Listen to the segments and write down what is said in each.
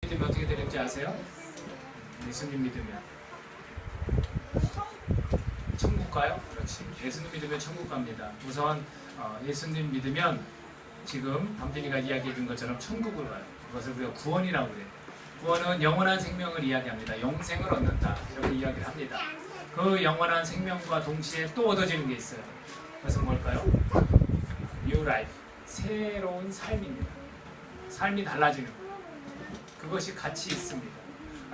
믿으면 어떻게 되는지 아세요? 예수님 믿으면 천국 가요? 그렇지. 예수님 믿으면 천국 갑니다. 우선 예수님 믿으면 지금 담진이가 이야기해 준 것처럼 천국을 가요. 그것을 우리가 구원이라고 그래요. 구원은 영원한 생명을 이야기합니다. 영생을 얻는다 이렇게 이야기를 합니다. 그 영원한 생명과 동시에 또 얻어지는 게 있어요. 그것은 뭘까요? New Life, 새로운 삶입니다. 삶이 달라지는 것. 그것이 같이 있습니다.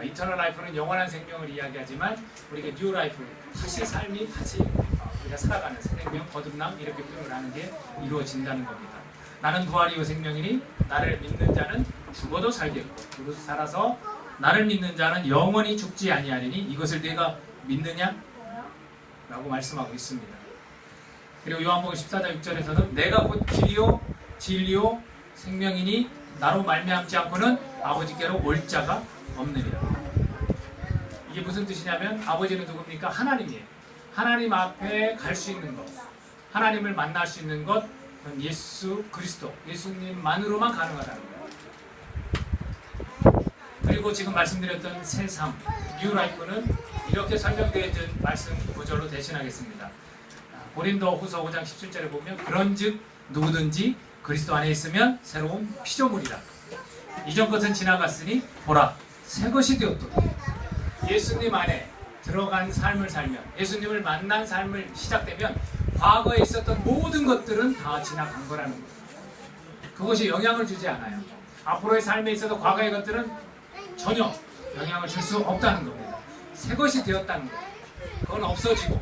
이터널 라이프는 영원한 생명을 이야기하지만 우리가 New Life, 다시 삶이 같이 우리가 살아가는 새 생명, 거듭남 이렇게 표현을 하는 게 이루어진다는 겁니다. 나는 부활이요 생명이니 나를 믿는 자는 죽어도 살겠고 그리고 살아서 나를 믿는 자는 영원히 죽지 아니하리니 이것을 내가 믿느냐? 라고 말씀하고 있습니다. 그리고 요한복음 14장 6절에서는 내가 곧 길이요 진리요 생명이니 나로 말미암지 않고는 아버지께로 올 자가 없느니라. 이게 무슨 뜻이냐면 아버지는 누굽니까? 하나님이에요. 하나님 앞에 갈 수 있는 것, 하나님을 만날 수 있는 것, 예수 그리스도, 예수님만으로만 가능하다는 거예요. 그리고 지금 말씀드렸던 새 삶, 뉴 라이프는 이렇게 설명되어 있는 말씀 구절로 대신하겠습니다. 고린도 후서 5장 17절에 보면 그런즉 누구든지 그리스도 안에 있으면 새로운 피조물이라. 이전 것은 지나갔으니 보라 새 것이 되었도다. 예수님 안에 들어간 삶을 살면, 예수님을 만난 삶을 시작되면 과거에 있었던 모든 것들은 다 지나간 거라는 거예요. 그것이 영향을 주지 않아요. 앞으로의 삶에 있어서 과거의 것들은 전혀 영향을 줄 수 없다는 겁니다. 새 것이 되었다는 거예요. 그건 없어지고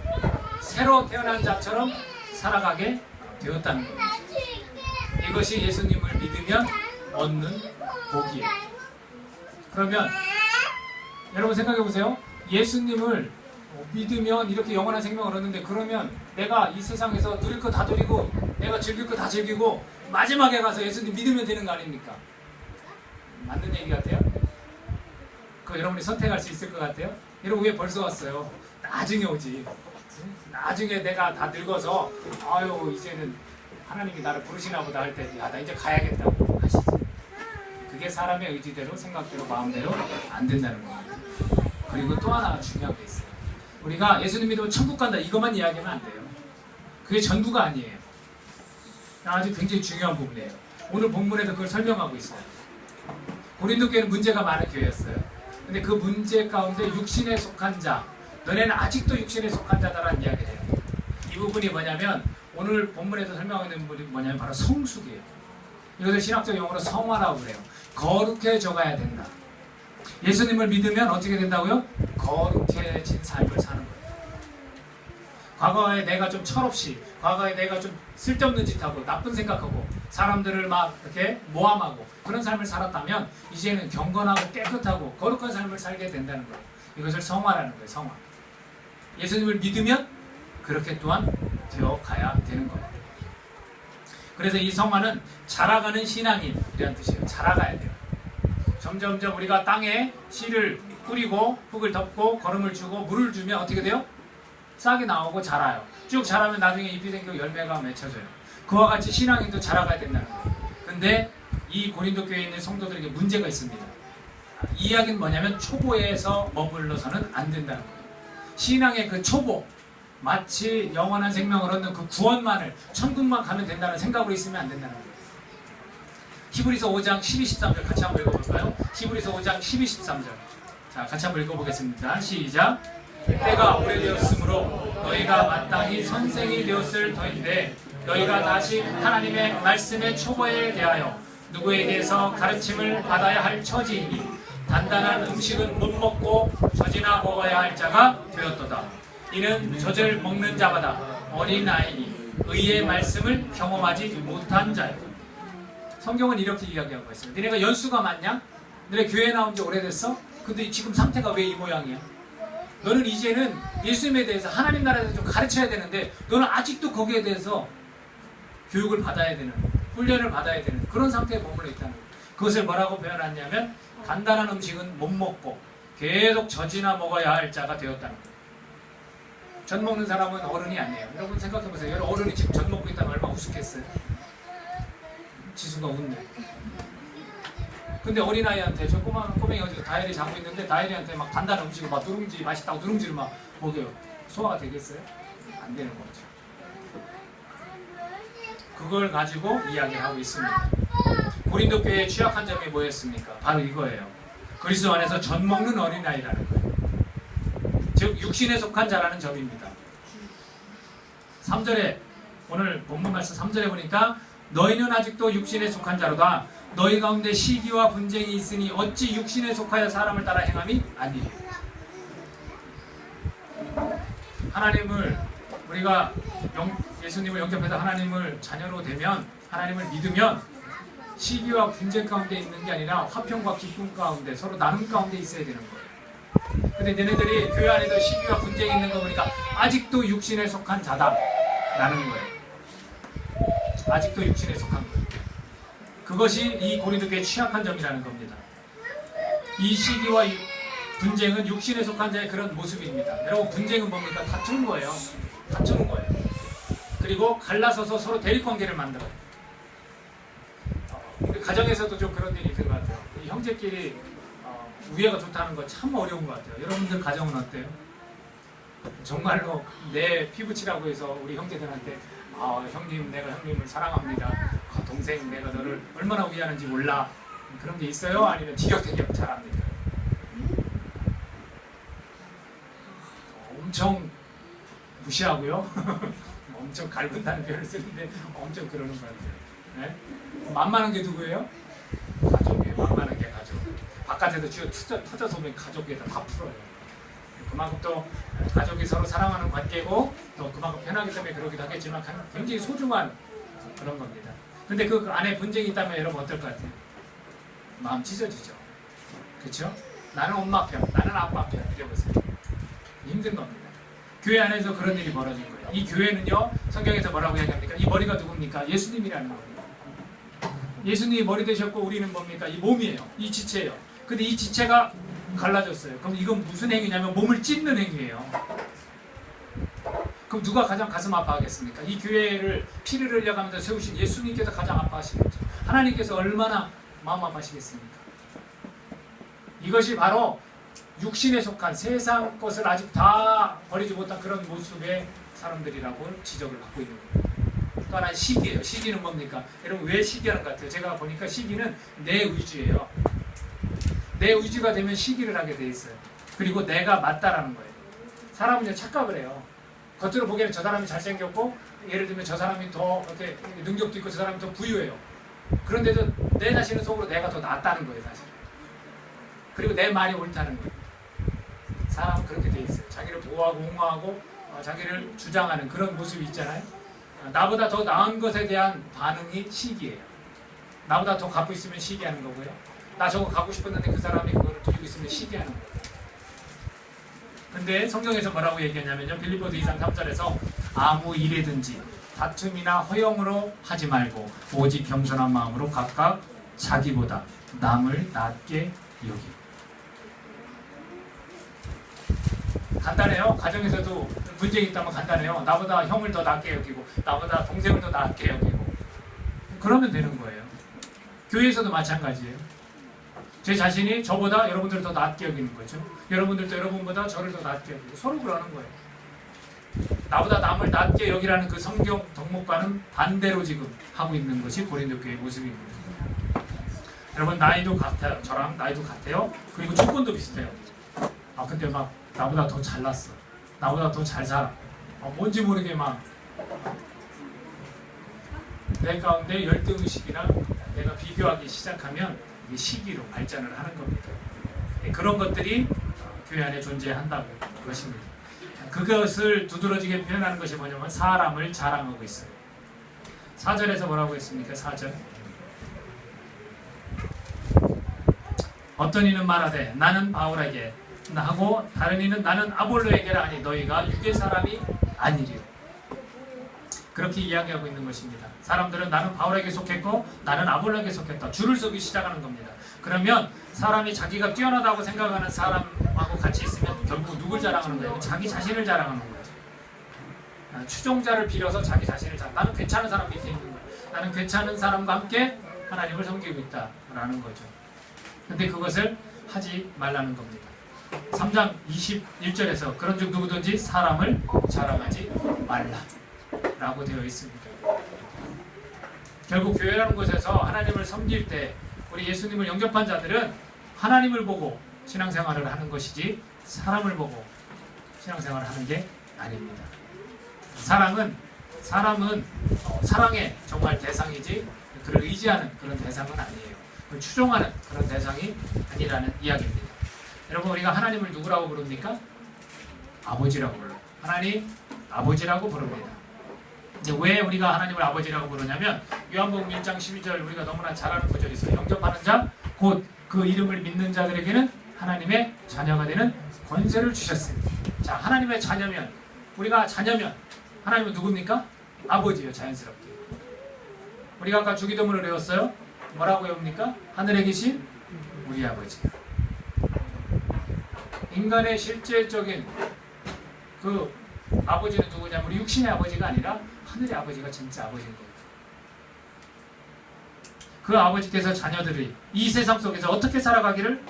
새로 태어난 자처럼 살아가게 되었다는 겁니다. 이것이 예수님을 믿으면 얻는 복이에요. 그러면 여러분 생각해 보세요. 예수님을 믿으면 이렇게 영원한 생명을 얻는데, 그러면 내가 이 세상에서 누릴 거 다 누리고 내가 즐길 거 다 즐기고 마지막에 가서 예수님 믿으면 되는 거 아닙니까? 맞는 얘기 같아요? 그거 여러분이 선택할 수 있을 것 같아요? 여러분 왜 벌써 왔어요? 나중에 오지. 나중에 내가 다 늙어서 아유 이제는 하나님이 나를 부르시나 보다 할 때 야 나 이제 가야겠다고 하시지. 그게 사람의 의지대로 생각대로 마음대로 안 된다는 겁니다. 그리고 또 하나 중요한 게 있어요. 우리가 예수님 믿으면 천국 간다 이것만 이야기하면 안 돼요. 그게 전부가 아니에요. 아주 굉장히 중요한 부분이에요. 오늘 본문에도 그걸 설명하고 있어요. 고린도 교회는 문제가 많은 교회였어요. 근데 그 문제 가운데 육신에 속한 자, 너네는 아직도 육신에 속한 자다라는 이야기를 해요. 이 부분이 뭐냐면 오늘 본문에서 설명하고 있는 부분이 뭐냐면 바로 성숙이에요. 이것을 신학적 용어로 성화라고 그래요. 거룩해져가야 된다. 예수님을 믿으면 어떻게 된다고요? 거룩해진 삶을 사는 거예요. 과거에 내가 좀 철없이, 과거에 내가 좀 쓸데없는 짓하고 나쁜 생각하고 사람들을 막 이렇게 모함하고 그런 삶을 살았다면 이제는 경건하고 깨끗하고 거룩한 삶을 살게 된다는 거예요. 이것을 성화라는 거예요. 성화. 예수님을 믿으면 그렇게 또한 되어가야 되는 겁니다. 그래서 이 성화는 자라가는 신앙인이라는 뜻이에요. 자라가야 돼요. 점점점 우리가 땅에 씨를 뿌리고 흙을 덮고 거름을 주고 물을 주면 어떻게 돼요? 싹이 나오고 자라요. 쭉 자라면 나중에 잎이 생기고 열매가 맺혀져요. 그와 같이 신앙인도 자라가야 된다는 거예요. 근데 이 고린도 교회에 있는 성도들에게 문제가 있습니다. 이 이야기는 뭐냐면 초보에서 머물러서는 안 된다는 거예요. 신앙의 그 초보, 마치 영원한 생명을 얻는 그 구원만을, 천국만 가면 된다는 생각으로 있으면 안 된다는 거예요. 히브리서 5장 12, 13절 같이 한번 읽어볼까요? 히브리서 5장 12, 13절. 자, 같이 한번 읽어보겠습니다. 시작. 때가 오래되었으므로 너희가 마땅히 선생이 되었을 터인데 너희가 다시 하나님의 말씀의 초보에 대하여 누구에게서 가르침을 받아야 할 처지이니 단단한 음식은 못 먹고 젖이나 먹어야 할 자가 되었도다. 이는 젖을 먹는 자마다 어린아이니 의의 말씀을 경험하지 못한 자요. 성경은 이렇게 이야기하고 있습니다. 너네가 연수가 많냐? 너네 교회 나온 지 오래됐어? 근데 지금 상태가 왜 이 모양이야? 너는 이제는 예수님에 대해서 하나님 나라에서 좀 가르쳐야 되는데 너는 아직도 거기에 대해서 교육을 받아야 되는, 훈련을 받아야 되는 그런 상태에 머물러 있다는 거예요. 그것을 뭐라고 표현하냐면 간단한 음식은 못 먹고 계속 젖이나 먹어야 할 자가 되었다는 거예요. 젖 먹는 사람은 어른이 아니에요. 여러분 생각해보세요. 여러분 어른이 지금 젖 먹고 있다면 얼마나 우습겠어요? 지수가 웃네. 근데 어린아이한테 저 꼬맹이 어디서 다이어리 잡고 있는데 다이어리한테 막 단단한 음식을 막 누룽지 맛있다고 누룽지를 막 먹여요. 소화가 되겠어요? 안 되는 거죠. 그걸 가지고 이야기를 하고 있습니다. 고린도 교회의 취약한 점이 뭐였습니까? 바로 이거예요. 그리스도 안에서 젖 먹는 어린아이라는 거예요. 즉 육신에 속한 자라는 점입니다. 3절에 오늘 본문 말씀 3절에 보니까 너희는 아직도 육신에 속한 자로다. 너희 가운데 시기와 분쟁이 있으니 어찌 육신에 속하여 사람을 따라 행함이 아니에요. 하나님을 우리가 예수님을 영접해서 하나님을 자녀로 되면 하나님을 믿으면 시기와 분쟁 가운데 있는 게 아니라 화평과 기쁨 가운데 서로 나눔 가운데 있어야 되는 거예요. 근데 너네들이 교회 안에도 시기와 분쟁이 있는 거 보니까 아직도 육신에 속한 자다 라는 거예요. 아직도 육신에 속한 거예요. 그것이 이 고린도 교회의 취약한 점이라는 겁니다. 이 시기와 분쟁은 육신에 속한 자의 그런 모습입니다. 여러분 분쟁은 뭡니까? 다투는 거예요. 다투는 거예요. 그리고 갈라서서 서로 대립관계를 만들어요. 우리 가정에서도 좀 그런 일이 있는 것 같아요. 이 형제끼리 우애가 좋다는 거 참 어려운 것 같아요. 여러분들 가정은 어때요? 정말로 내 피부치라고 해서 우리 형제들한테 형님 내가 형님을 사랑합니다. 동생 내가 너를 얼마나 위하는지 몰라. 그런 게 있어요? 아니면 티격태격 잘합니까? 엄청 무시하고요. 엄청 갈군다는 표현을 쓰는데 엄청 그러는 것 같아요. 네? 만만한 게 누구예요? 가족이에요. 만만한 게 가족. 바깥에도 쥐어 터져서 오면 가족에다 다 풀어요. 그만큼 또 가족이 서로 사랑하는 관계고 또 그만큼 편하기 때문에 그러기도 하겠지만 굉장히 소중한 그런 겁니다. 근데 그 안에 분쟁이 있다면 여러분 어떨 것 같아요? 마음 찢어지죠. 그렇죠? 나는 엄마 편, 나는 아빠 편 이래보세요. 힘든 겁니다. 교회 안에서 그런 일이 벌어진 거예요. 이 교회는요, 성경에서 뭐라고 얘기합니까? 이 머리가 누굽니까? 예수님이라는 겁니다. 예수님이 머리 되셨고 우리는 뭡니까? 이 몸이에요. 이 지체예요. 근데 이 지체가 갈라졌어요. 그럼 이건 무슨 행위냐면 몸을 찢는 행위예요. 그럼 누가 가장 가슴 아파하겠습니까? 이 교회를 피를 흘려가면서 세우신 예수님께서 가장 아파하시겠죠. 하나님께서 얼마나 마음 아파하시겠습니까? 이것이 바로 육신에 속한 세상 것을 아직 다 버리지 못한 그런 모습의 사람들이라고 지적을 받고 있는 거예요. 또 하나는 시기예요. 시기는 뭡니까? 여러분 왜 시기하는 것 같아요? 제가 보니까 시기는 내 의지예요. 내 의지가 되면 시기를 하게 돼 있어요. 그리고 내가 맞다라는 거예요. 사람은 착각을 해요. 겉으로 보기에는 저 사람이 잘생겼고 예를 들면 저 사람이 더 이렇게 능력도 있고 저 사람이 더 부유해요. 그런데도 내 자신은 속으로 내가 더 낫다는 거예요. 사실. 그리고 내 말이 옳다는 거예요. 사람은 그렇게 돼 있어요. 자기를 보호하고 옹호하고 자기를 주장하는 그런 모습이 있잖아요. 나보다 더 나은 것에 대한 반응이 시기예요. 나보다 더 갖고 있으면 시기하는 거고요. 나 저거 갖고 싶었는데 그 사람이 그거를 들고 있으면 시기하는 거예요. 근데 성경에서 뭐라고 얘기하냐면요. 빌립보서 2장 3절에서 아무 일이든지 다툼이나 허영으로 하지 말고 오직 겸손한 마음으로 각각 자기보다 남을 낮게 여기고. 간단해요. 가정에서도 분쟁이 있다면 간단해요. 나보다 형을 더 낮게 여기고 나보다 동생을 더 낮게 여기고 그러면 되는 거예요. 교회에서도 마찬가지예요. 제 자신이 저보다 여러분들을 더 낮게 여기는 거죠. 여러분들도 여러분보다 저를 더 낮게 여기고 서로 그러는 거예요. 나보다 남을 낮게 여기라는 그 성경 덕목과는 반대로 지금 하고 있는 것이 고린도 교회의 모습입니다. 여러분 나이도 같아요. 저랑 나이도 같아요. 그리고 조건도 비슷해요. 근데 막 나보다 더 잘났어. 나보다 더 잘 살아. 뭔지 모르게 막 내 가운데 열등의식이나 내가 비교하기 시작하면 이게 시기로 발전을 하는 겁니다. 그런 것들이 교회 안에 존재한다고 그것입니다. 그것을 두드러지게 표현하는 것이 뭐냐면 사람을 자랑하고 있어요. 4절에서 뭐라고 했습니까? 4절 어떤 이는 말하되 나는 바울에게 하고 다른 이는 나는 아볼로에게라 하니 너희가 육의 사람이 아니리요. 그렇게 이야기하고 있는 것입니다. 사람들은 나는 바울에게 속했고 나는 아볼로에게 속했다. 줄을 서기 시작하는 겁니다. 그러면 사람이 자기가 뛰어나다고 생각하는 사람하고 같이 있으면 결국 누굴 자랑하는 거예요? 자기 자신을 자랑하는 거예요. 추종자를 빌어서 자기 자신을 나는 괜찮은 사람 밑에 있는 거예요. 나는 괜찮은 사람과 함께 하나님을 섬기고 있다라는 거죠. 근데 그것을 하지 말라는 겁니다. 3장 21절에서 그런즉 누구든지 사람을 자랑하지 말라라고 되어 있습니다. 결국 교회라는 곳에서 하나님을 섬길 때 우리 예수님을 영접한 자들은 하나님을 보고 신앙생활을 하는 것이지 사람을 보고 신앙생활을 하는 게 아닙니다. 사랑은 사랑의 정말 대상이지 그를 의지하는 그런 대상은 아니에요. 그를 추종하는 그런 대상이 아니라는 이야기입니다. 여러분, 우리가 하나님을 누구라고 부릅니까? 아버지라고 불러요. 하나님 아버지라고 부릅니다. 이제 왜 우리가 하나님을 아버지라고 부르냐면 요한복음 1장 12절 우리가 너무나 잘 아는 구절이 있어요. 영접하는 자 곧 그 이름을 믿는 자들에게는 하나님의 자녀가 되는 권세를 주셨습니다. 자, 하나님의 자녀면, 우리가 자녀면 하나님은 누굽니까? 아버지예요. 자연스럽게. 우리가 아까 주기도문을 외웠어요. 뭐라고 외웁니까? 하늘에 계신 우리 아버지. 인간의 실제적인 그 아버지는 누구냐면 우리 육신의 아버지가 아니라 하늘의 아버지가 진짜 아버지인 거예요. 그 아버지께서 자녀들이 이 세상 속에서 어떻게 살아가기를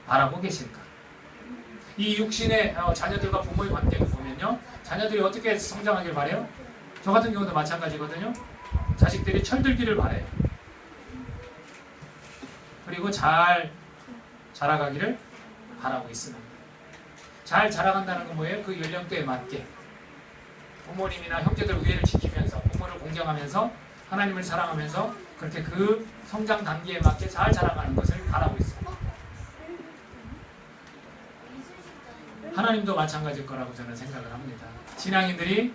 바라고 계실까? 이 육신의 자녀들과 부모의 관계를 보면요, 자녀들이 어떻게 성장하길 바래요? 저 같은 경우도 마찬가지거든요. 자식들이 철들기를 바래요. 그리고 잘 자라가기를 바라고 있습니다. 잘 자라간다는 건 뭐예요? 그 연령대에 맞게 부모님이나 형제들 우애를 지키면서 부모를 공경하면서 하나님을 사랑하면서 그렇게 그 성장 단계에 맞게 잘 자라가는 것을 바라고 있습니다. 하나님도 마찬가지일 거라고 저는 생각을 합니다. 신앙인들이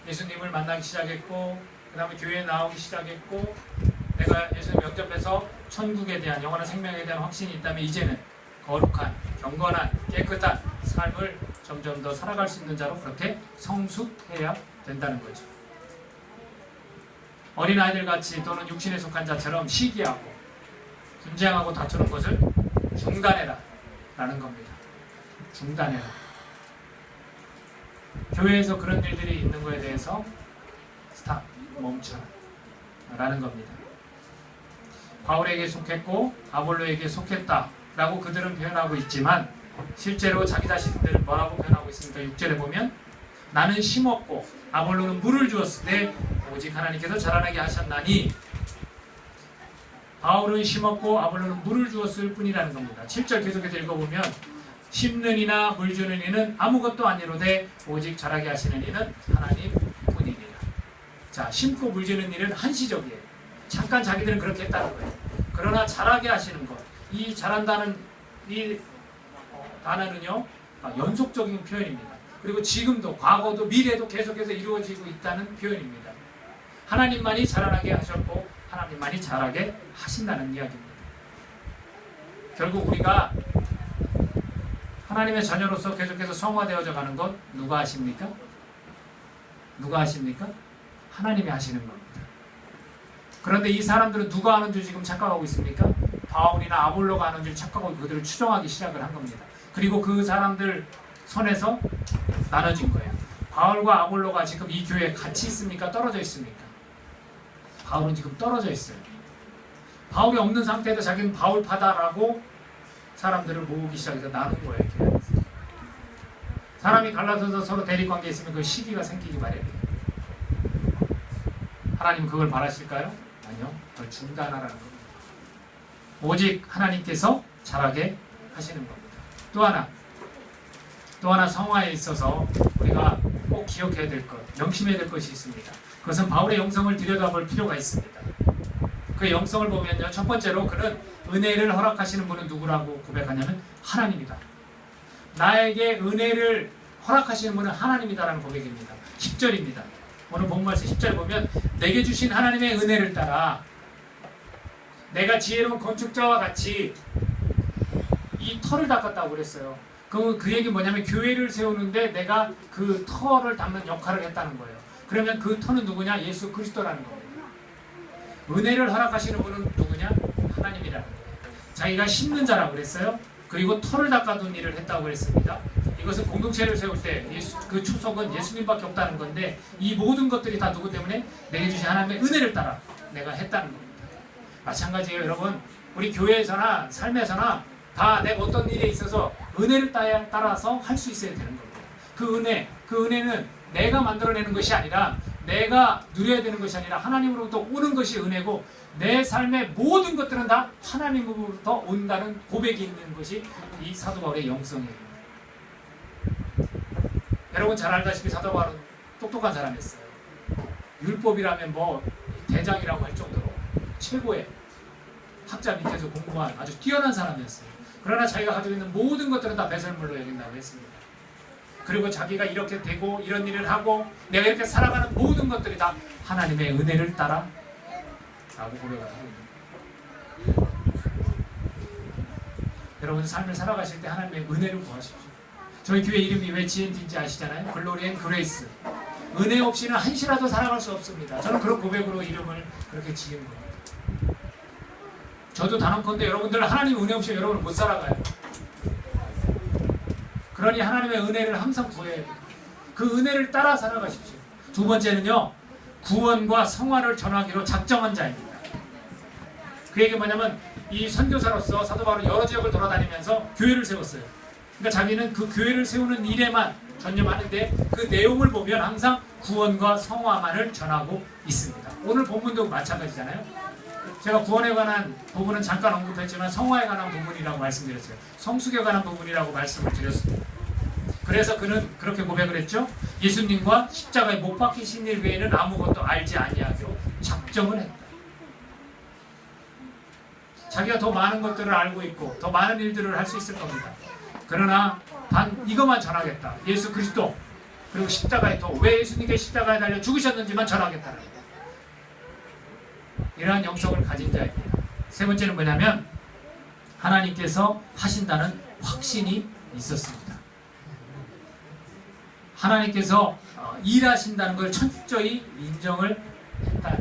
예수님을 만나기 시작했고 그 다음에 교회에 나오기 시작했고 내가 예수님 영접해서 천국에 대한 영원한 생명에 대한 확신이 있다면 이제는 거룩한, 경건한, 깨끗한 삶을 점점 더 살아갈 수 있는 자로 그렇게 성숙해야 된다는 거죠. 어린아이들 같이 또는 육신에 속한 자처럼 시기하고 분쟁하고 다투는 것을 중단해라 라는 겁니다. 중단해라. 교회에서 그런 일들이 있는 것에 대해서 스탑, 멈춰라 라는 겁니다. 바울에게 속했고 아볼로에게 속했다 라고 그들은 표현하고 있지만 실제로 자기 자신들은 뭐라고 표현하고 있습니까? 6절에 보면 나는 심었고 아볼로는 물을 주었을 때 오직 하나님께서 자라나게 하셨나니 바울은 심었고 아볼로는 물을 주었을 뿐이라는 겁니다. 7절 계속해서 읽어보면 심는 이나 물 주는 이는 아무것도 아니로되 오직 자라게 하시는 이는 하나님 뿐이니라. 자, 심고 물 주는 일은 한시적이에요. 잠깐 자기들은 그렇게 했다는 거예요. 그러나 자라게 하시는 것, 이 자란다는 이 단어는요 연속적인 표현입니다. 그리고 지금도 과거도 미래도 계속해서 이루어지고 있다는 표현입니다. 하나님만이 자라나게 하셨고 하나님만이 자라게 하신다는 이야기입니다. 결국 우리가 하나님의 자녀로서 계속해서 성화되어져 가는 것 누가 하십니까? 누가 하십니까? 하나님이 하시는 겁니다. 그런데 이 사람들은 누가 하는 줄 지금 착각하고 있습니까? 바울이나 아볼로가 하는 줄 착각하고 그들을 추종하기 시작을 한 겁니다. 그리고 그 사람들 선에서 나눠진 거예요. 바울과 아볼로가 지금 이 교회에 같이 있습니까? 떨어져 있습니까? 바울은 지금 떨어져 있어요. 바울이 없는 상태에서 자기는 바울파다라고 사람들을 모으기 시작해서 나눈 거예요. 교회에서. 사람이 갈라져서 서로 대립관계에 있으면 그 시기가 생기기 마련이에요. 하나님 그걸 바라실까요? 아니요. 그걸 중단하라는 겁니다. 오직 하나님께서 자라게 하시는 겁니다. 또 하나 성화에 있어서 우리가 꼭 기억해야 될 것, 명심해야 될 것이 있습니다. 그것은 바울의 영성을 들여다볼 필요가 있습니다. 그 영성을 보면요, 첫 번째로 그는 은혜를 허락하시는 분은 누구라고 고백하냐면 하나님이다. 나에게 은혜를 허락하시는 분은 하나님이다라는 고백입니다. 10절입니다. 오늘 본문에서 10절 보면 내게 주신 하나님의 은혜를 따라 내가 지혜로운 건축자와 같이 이 터를 닦았다고 그랬어요. 그 얘기 뭐냐면 교회를 세우는데 내가 그 터를 닦는 역할을 했다는 거예요. 그러면 그 터는 누구냐? 예수 그리스도라는 겁니다. 은혜를 허락하시는 분은 누구냐? 하나님이라는 거예요. 자기가 심는 자라고 그랬어요. 그리고 터를 닦아둔 일을 했다고 그랬습니다. 이것은 공동체를 세울 때 그 초석은 예수님밖에 없다는 건데 이 모든 것들이 다 누구 때문에? 내게 주신 하나님의 은혜를 따라 내가 했다는 겁니다. 마찬가지예요. 여러분, 우리 교회에서나 삶에서나 다 내가 어떤 일에 있어서 은혜를 따라서 할 수 있어야 되는 겁니다. 그 은혜는 내가 만들어내는 것이 아니라, 내가 누려야 되는 것이 아니라 하나님으로부터 오는 것이 은혜고, 내 삶의 모든 것들은 다 하나님으로부터 온다는 고백이 있는 것이 이 사도 바울의 영성이에요. 여러분 잘 알다시피 사도 바울은 똑똑한 사람이었어요. 율법이라면 뭐 대장이라고 할 정도로 최고의 학자 밑에서 공부한 아주 뛰어난 사람이었어요. 그러나 자기가 가지고 있는 모든 것들은 다 배설물로 여긴다고 했습니다. 그리고 자기가 이렇게 되고 이런 일을 하고 내가 이렇게 살아가는 모든 것들이 다 하나님의 은혜를 따라 라고 고백을 하고 있는 거예요. 여러분 삶을 살아가실 때 하나님의 은혜를 구하십시오. 저희 교회 이름이 왜 GNT인지 아시잖아요. 글로리 앤 그레이스. 은혜 없이는 한시라도 살아갈 수 없습니다. 저는 그런 고백으로 이름을 그렇게 지은 거예요. 저도 단언컨대 여러분들 하나님 은혜 없이 여러분은 못 살아가요. 그러니 하나님의 은혜를 항상 구해야 돼요. 그 은혜를 따라 살아가십시오. 두 번째는요, 구원과 성화를 전하기로 작정한 자입니다. 그 얘기 뭐냐면, 이 선교사로서 사도 바울은 여러 지역을 돌아다니면서 교회를 세웠어요. 그러니까 자기는 그 교회를 세우는 일에만 전념하는데, 그 내용을 보면 항상 구원과 성화만을 전하고 있습니다. 오늘 본문도 마찬가지잖아요. 제가 구원에 관한 부분은 잠깐 언급했지만 성화에 관한 부분이라고 말씀드렸어요. 성숙에 관한 부분이라고 말씀을 드렸습니다. 그래서 그는 그렇게 고백을 했죠. 예수님과 십자가에 못 박히신 일 외에는 아무것도 알지 아니하기로 작정을 했다. 자기가 더 많은 것들을 알고 있고 더 많은 일들을 할 수 있을 겁니다. 그러나 단 이것만 전하겠다. 예수 그리스도, 그리고 십자가에 또 왜 예수님께 십자가에 달려 죽으셨는지만 전하겠다. 이러한 영성을 가진 자입니다. 세 번째는 뭐냐면, 하나님께서 하신다는 확신이 있었습니다. 하나님께서 일하신다는 걸 철저히 인정을 했다.